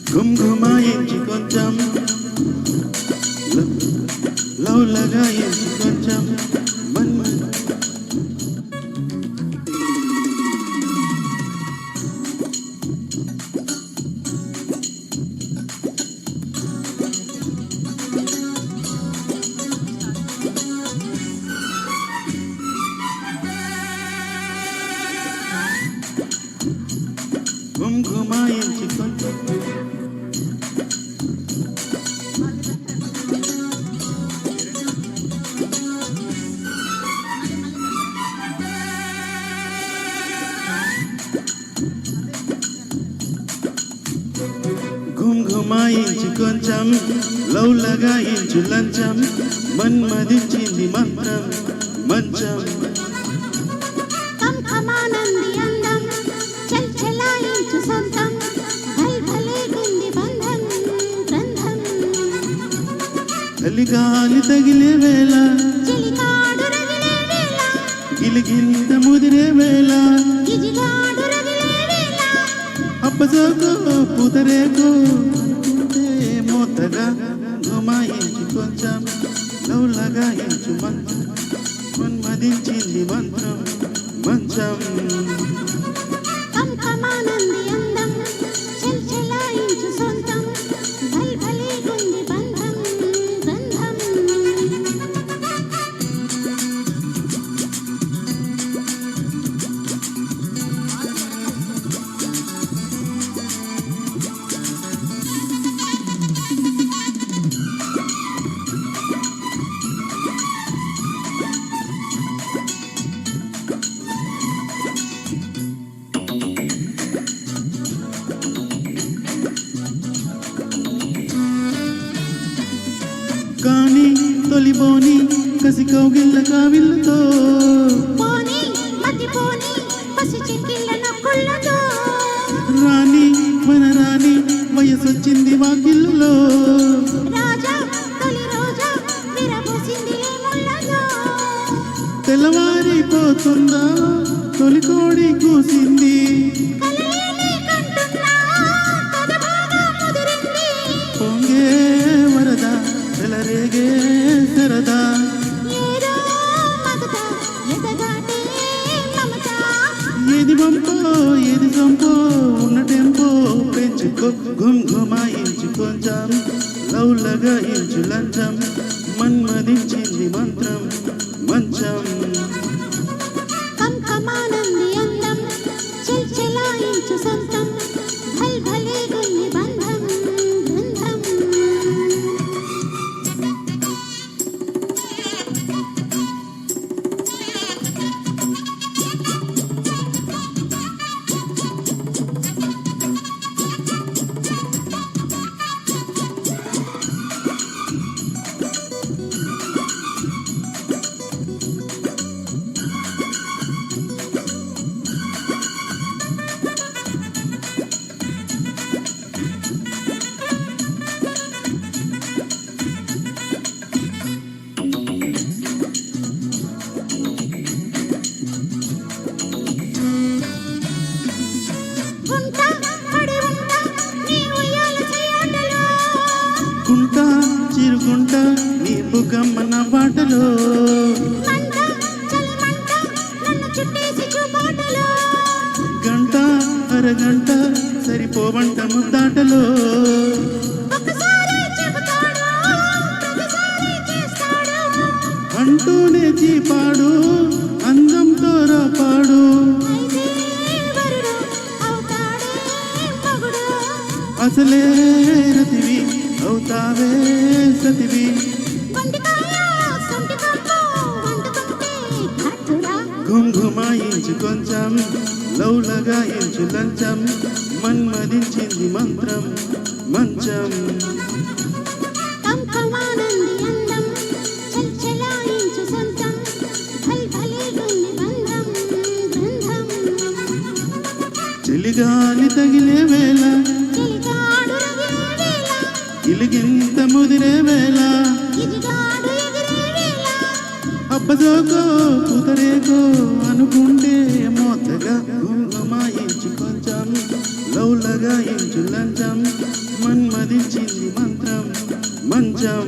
గుమ్గుమాయించి కొంచెం లవ్ లగాయించి కొంచెం గుమ్గుమాయించి కొంచెం గుమ్గుమాయించి కొంచెం లవ్ లగాయించు లంచం మన్మదించింది మంత్రం మంచం చలిగాలి తగిలే వేళ గిలిగింత ముదిరే వేళ అప్పసోకో పుతరేకో మోతగా గుమాయించి కొంచెం లవ్ లగాయించు మంత్రం మన్మదించింది మంత్రం మంచం కానీ తొలిబోని కసి కౌగిళ్ళ కావిళ్ళతో రాణి మన రాణి వయసొచ్చింది వాకిళ్ళలో తెల్లవారిపోతుందా తొలి కోడి కూసింది పొంగే వరద చెలరేగే సరదా ఏది వంపో ఏది సొంపో ఉన్న టెంపో పెంచుకో గుమ్గుమాయించు కొంచెం లవ్ లగాయించు లంచం మన్మదించింది మంత్రం మంచం కుంటా చిరుకుంటా నీ బుగ్గమ్మన బాటలో గంట అరగంట సరిపోవంట ముద్దాటలో అంటూనే చీపాడు అందంతో రాపాడు అసలే రతివి అవుతావే సతివి గుమ్గుమాయించు కొంచెం లవ్ లగాయించు లంచం మన్మదించింది మంత్రం మంచం చలిగాలి తగిలే వేళ గిలిగింత ముదిరే వేళ అబ్బజోకో కుదరేకో అనుకుంటే మోతగా గుంగమాయించి కొంచెం లౌలగా ఇంచు లంచం మన్మదించింది మంత్రం మంచం